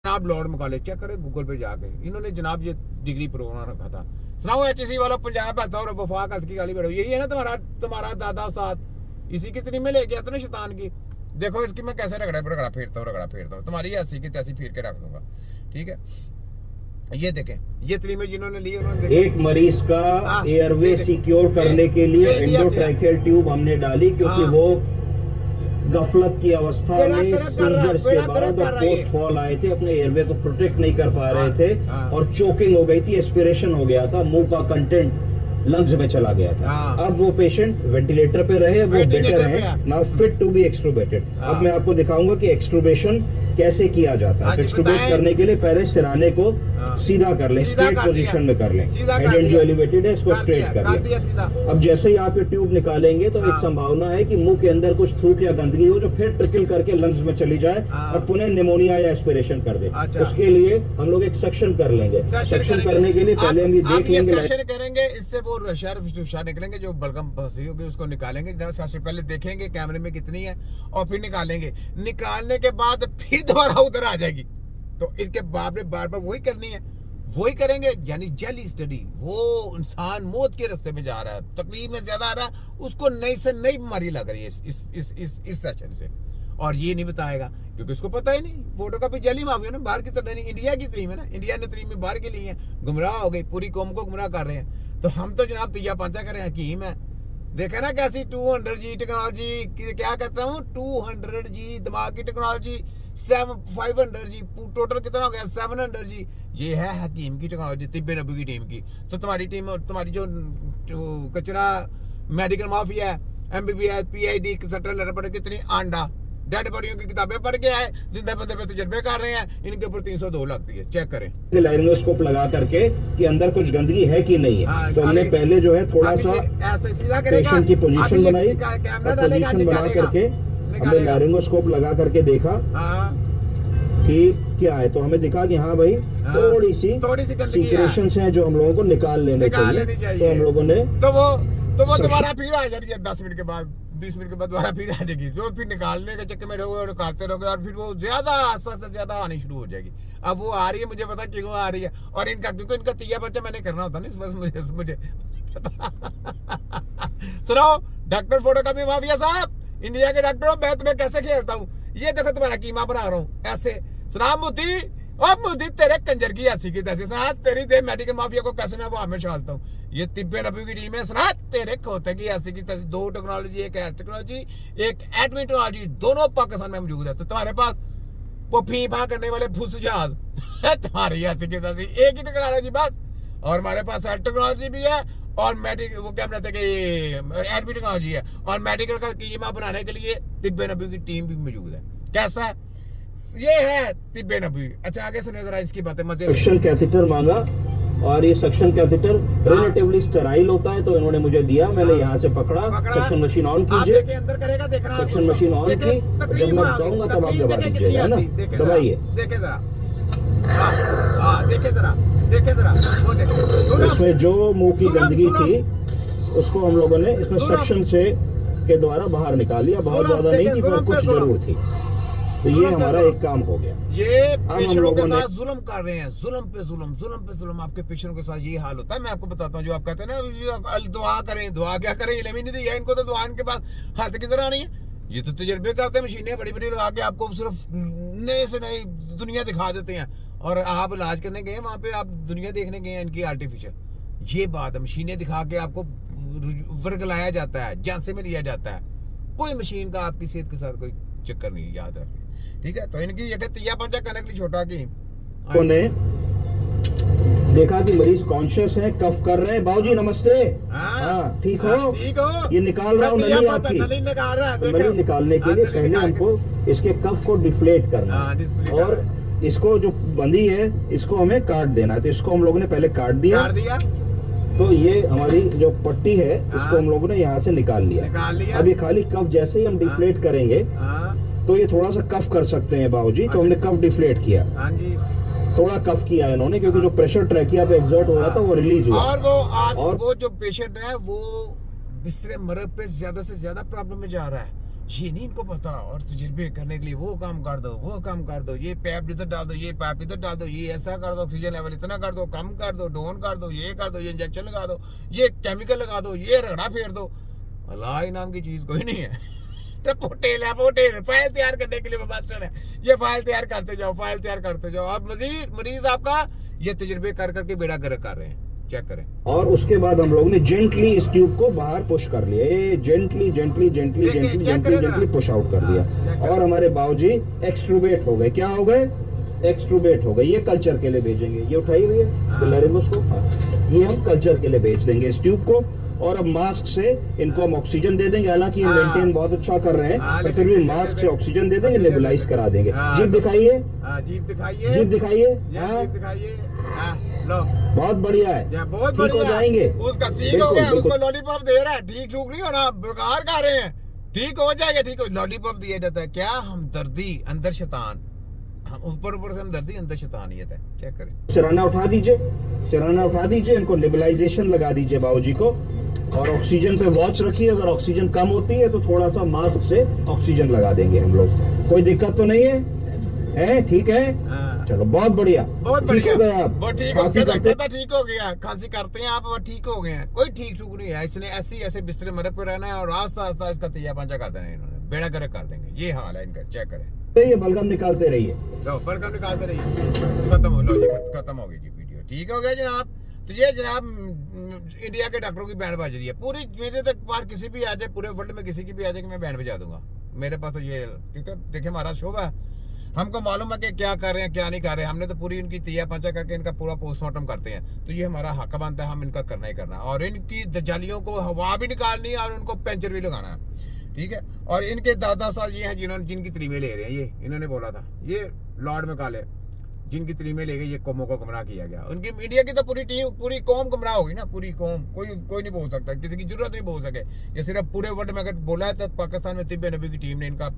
जनाब Lord Macaulay check करें Google पे जाके, इन्होंने जनाब ये डिग्री प्रोग्राम रखा था। सुनाओ HEC वाला पंजाब आता और वफाक हल्थ की गाली बैठो, यही है ना तुम्हारा दादा उस्ताद, इसी की तरी में लेके आता ना शैतान की। देखो इसकी मैं कैसे रगड़ा फेरता हूँ, तुम्हारी ऐसी की तैसी फिर के रख दूंगा, ठीक है। ये देखें, ये तरी में जिन्होंने ली उन्होंने एक मरीज का एयरवे सिक्योर करने के लिए एंडोट्रैकियल ट्यूब हमने डाली, क्योंकि वो गफलत की अवस्था में सीजर्स के बाद और पोस्ट फॉल आए थे, अपने एयरवे को प्रोटेक्ट नहीं कर पा रहे थे और चोकिंग हो गई थी, एस्पिरेशन हो गया था, मुंह का कंटेंट लंग्स में चला गया था। अब वो पेशेंट वेंटिलेटर पे रहे, वो बेटर है, नाउ फिट टू बी एक्सट्रूबेटेड। अब मैं आपको दिखाऊंगा कि एक्सट्रूबेशन कैसे किया जाता है। एक्सट्रूबेट करने के लिए पहले सिराने को सीधा कर लें, स्ट्रेट पोजीशन में कर लें, हेड एंड जो एलिवेटेड है इसको स्ट्रेट कर लें। अब जैसे ही आप ये ट्यूब निकालेंगे तो एक संभावना है कि मुंह के अंदर कुछ थूक या गंदगी हो जो फिर ट्रिकल करके लंग्स में चली जाए और पुनः निमोनिया या एस्पिरेशन कर दे। उसके लिए हम लोग एक सक्शन कर लेंगे। सक्शन करने के लिए पहले हम ये देख लेंगे, करेंगे, इससे वो शहर निकलेंगे, जो बलगम फंसी होगी उसको निकालेंगे, सबसे पहले देखेंगे कैमरे में कितनी है और फिर निकालेंगे। निकालने के बाद फिर दोबारा उधर आ जाएगी, तो इनके बाप ने बार बार वही करनी है, वही करेंगे। यानी जेली स्टडी, वो इंसान मौत के रास्ते में जा रहा है, तकलीफ में ज्यादा आ रहा है, उसको नई से नई बीमारी लग रही है इस सेशन से, और ये नहीं बताएगा क्योंकि उसको पता ही नहीं। फोटो का भी जेली माफिया ना, बाहर की तरह नहीं, इंडिया की तरीम है ना, इंडिया ने तरीम में बाहर के लिए है, गुमराह हो गई, पूरी कौम को गुमराह कर रहे हैं। तो हम तो जनाब तिया पांचा कर रहे हैं, हकीम है। देखा ना कैसी 200G टेक्नोलॉजी, क्या कहता हूँ 200G दिमाग की टेक्नोलॉजी, 500G, टोटल कितना हो गया 700G। ये है हकीम की टेक्नोलॉजी, तिब्बे नबी की टीम की। तो तुम्हारी टीम, तुम्हारी जो कचरा मेडिकल माफिया है, MBBS PID सटर लड़ पड़े, कितनी आंडा डेड बॉडियों की किताबें पढ़ के आए, जिंदा बंदे पे तजर्बे कर रहे हैं, इनके ऊपर 302 लगती है। चेक करें लाइनोस्कोप लगा करके कि अंदर कुछ गंदगी है कि नहीं है। तो हमने पहले जो है थोड़ा सा ऐसे सीधा पेशेंट की पोजीशन बनाई, पोजीशन बना करके हमने लाइनोस्कोप लगा करके देखा कि क्या है। तो हमें दिखा कि हाँ भाई थोड़ी सी सीक्रेशंस हैं जो हम लोगों को निकाल लेने चाहिए। तो हम लोगों ने तो वो दोबारा फिर आ जाएगी 10 मिनट के बाद, 20 मिनट के बाद दोबारा फिर आ जाएगी, जो फिर निकालने के चक्कर में रहोगे और निकालते रहोगे और फिर वो ज्यादा आस्ते ज्यादा आनी शुरू हो जाएगी। अब वो आ रही है, मुझे पता क्यों आ रही है, और इनका क्योंकि इनका तिया बच्चा मैंने करना होता ना, इस वजह से मुझे पता। सुनो डॉक्टर फोटो का भी माफिया साहब, इंडिया के डॉक्टरों, मैं तुम्हें कैसे खेलता हूँ, ये देखो तुम्हारा कीमा बना रहा हूँ ऐसे। सुना मोदी, और मोदी तेरे कंजर की ऐसी की तैसी, सुना तेरी दे मेडिकल माफिया को कैसे मैं वो हमें डालता हूँ। ये तिब्बे नबी की टीम है, सुना तेरे खोते की ऐसी की तैसी। 2 टेक्नोलॉजी, एक टेक्नोलॉजी, एक एटमी टेक्नोलॉजी, दोनों पाकिस्तान में मौजूद है। तो तुम्हारे पास वो फी फा करने वाले फुस जहाज तुम्हारी ऐसी की तैसी एक ही टेक्नोलॉजी बस, और हमारे पास टेक्नोलॉजी भी है और मेडिकल, वो क्या कहते हैं कि एटमी टेक्नोलॉजी है, और मेडिकल का कीमा बनाने के लिए तिब्बे नबी की टीम भी मौजूद है। कैसा ये है तिब्बे नबी। अच्छा आगे सुनिए जरा इसकी बातें मजे। सक्शन कैथेटर मांगा और ये सक्शन कैथेटर रिलेटिवली स्टेराइल होता है, तो इन्होंने मुझे दिया, मैंने यहाँ से पकड़ा। सक्शन मशीन ऑन कीजिए, अंदर करेगा, देखना सक्शन मशीन ऑन की, जब मैं बताऊंगा तब आप दबा दीजिएगा ना, दबाइए। देखे जरा, देखे जरा, देखे जरा, वो देखो इसमें जो मुंह की गंदगी थी उसको हम लोगों ने इसमें सक्शन से के द्वारा बाहर निकाल लिया। बहुत ज्यादा नहीं थी पर कुछ जरूर थी। तो ये हमारा एक काम हो गया। ये पेशेंटों के साथ जुल्म कर रहे हैं, जुल्म पे जुल्म। आपके पेशेंटों के साथ ये हाल होता है। मैं आपको बताता हूँ, जो आप कहते हैं ना दुआ करें, दुआ क्या करें, इल्म नहीं दिया इनको, तो दुआ इनके पास हाथ की तरह नहीं है। ये तो तजर्बे करते हैं, मशीनें बड़ी बड़ी लगा के आपको सिर्फ नए से नई दुनिया दिखा देते हैं, और आप इलाज करने गए वहां पे, आप दुनिया देखने गए इनकी आर्टिफिशियल। ये बात है, मशीनें दिखा के आपको वर्गलाया जाता है, झांसे में लिया जाता है। कोई मशीन का आपकी सेहत के साथ कोई चक्कर नहीं, याद रखिए, ठीक है। तो इनकी ये तिया पंचा करने के लिए छोटा की ने देखा कि मरीज कॉन्शियस है, कफ कर रहे हैं। बाबूजी नमस्ते, हाँ ठीक हो, ये निकाल रहा हूँ नली आपकी। नली निकालने के लिए पहले हमको इसके कफ को डिफ्लेट करना और इसको जो बंदी है इसको हमें काट देना है। तो इसको हम लोगों ने पहले काट दिया। तो ये हमारी जो पट्टी है इसको हम लोगों ने यहाँ से निकाल लिया। अब ये खाली कफ जैसे ही हम डिफ्लेट करेंगे तो ये थोड़ा सा कफ कर सकते हैं बाबूजी। तो हमने कफ डिफ्लेट किया, थोड़ा कफ किया इन्होंने, क्योंकि जो प्रेशर ट्रैकिया पे एग्जर्ट हो रहा था वो रिलीज हुआ। और वो जो पेशेंट है वो बिस्तरे मरग पे ज्यादा से ज्यादा प्रॉब्लम में जा रहा है, ये नहीं इनको पता। और तजर्बे करने के लिए वो काम कर दो, वो काम कर दो, ये पाइप इधर डाल दो, ये पाइप इधर डाल दो, ये ऐसा कर दो, ऑक्सीजन लेवल इतना कर दो, कम कर दो, डाउन कर दो, ये कर दो, ये इंजेक्शन लगा दो, ये केमिकल लगा दो, ये रगड़ा फेर दो। अल्लाह नाम की चीज कोई नहीं है। पोटेल है, पोटेल फाइल तैयार करने के लिए वो मास्टर है। ये फाइल तैयार करते जाओ, फाइल तैयार करते जाओ। अब मजीद मरीज आपका ये तजर्बे कर करके बेड़ा गर्क कर रहे हैं। चेक करें। और उसके बाद हम लोग ने जेंटली इस ट्यूब को बाहर पुश कर लिया, ये gently gently gently gently gently gently push out कर दिया और हमारे बाबूजी एक्सट्रूबेट हो गए। क्या हो गए? एक्सट्रूबेट हो गए। ये कल्चर के लिए भेजेंगे। ये उठाई हुई है उसको, ये हम कल्चर के लिए भेज देंगे इस ट्यूब को। और अब मास्क से इनको हम ऑक्सीजन दे देंगे। हालांकि ये मेंटेन बहुत अच्छा कर रहे हैं, तो फिर भी मास्क से ऑक्सीजन दे देंगे, नेबुलाइज करा देंगे। जीप दिखाइए, जीप दिखाइए, जीप दिखाइए, जीप दिखाइए। लो बहुत बढ़िया है, बहुत ठीक हो जाएंगे। उसका ठीक हो गया, उसको लॉलीपॉप दे रहा है। ठीक ठूक नहीं हो ना, बेकार खा रहे हैं। ठीक हो जाएगा, ठीक हो। लॉलीपॉप दिया जाता है क्या? हमदर्दी अंदर शैतान, हम ऊपर से हमदर्दी अंदर शैतानियत है। चेक करें। सिराना उठा दीजिए, सिराना उठा दीजिए, इनको नेबुलाइजेशन लगा दीजिए बाबूजी को। और ऑक्सीजन पे वॉच रखिए, अगर ऑक्सीजन कम होती है तो थोड़ा सा मास्क से ऑक्सीजन लगा देंगे हम लोग। कोई दिक्कत तो नहीं है? ठीक है, चलो बहुत बढ़िया, बहुत बढ़िया। हो गया आप? ठीक हो गया, ठीक हो गया। खांसी करते हैं आप, अब ठीक हो गए हैं। कोई ठीक ठूक नहीं है। इसने ऐसे बिस्तरे मरद पे रहना है और आस्ता आस्ता इसका तैयार पंचा कर देना है इन्होंने। बेड़ा गर्क कर देंगे। ये हाल है इनका। चेक करें। ये बलगम निकालते रहिए, लो बलगम निकालते रहिए। खत्म हो, लो ये खत्म हो गई जी वीडियो। ठीक हो गया जनाब। तो ये जनाब इंडिया के डॉक्टरों की बैंड बज रही है पूरी। मेरे तक बाहर किसी भी आ जाए, पूरे वर्ल्ड में किसी की भी आ जाए कि मैं बैंड बजा दूंगा। मेरे पास तो ये, क्योंकि देखिए हमारा शोभा है, हमको मालूम है कि क्या कर रहे हैं क्या नहीं कर रहे हैं। हमने तो पूरी इनकी तैयार पंचा करके इनका पूरा पोस्टमार्टम करते हैं। तो ये हमारा हक बनता है, हम इनका करना ही करना है। और इनकी दजालियों को हवा भी निकालनी है और उनको पंचर भी लगाना है। ठीक है। और इनके दादा साहब ये हैं जिन्होंने जिनकी तरीमे ले रहे हैं। ये इन्होंने बोला था, ये लॉर्ड में काले जिनकी तरीमे ले गए, ये कौमों को गुमराह किया गया। उनकी इंडिया की तो पूरी टीम, पूरी कौम गुमराह होगी ना, पूरी कौम। कोई नहीं बोल सकता, किसी की जरूरत नहीं बोल सके। ये सिर्फ पूरे वर्ल्ड में अगर बोला है तो पाकिस्तान में तिब्बे नबी की टीम ने इनका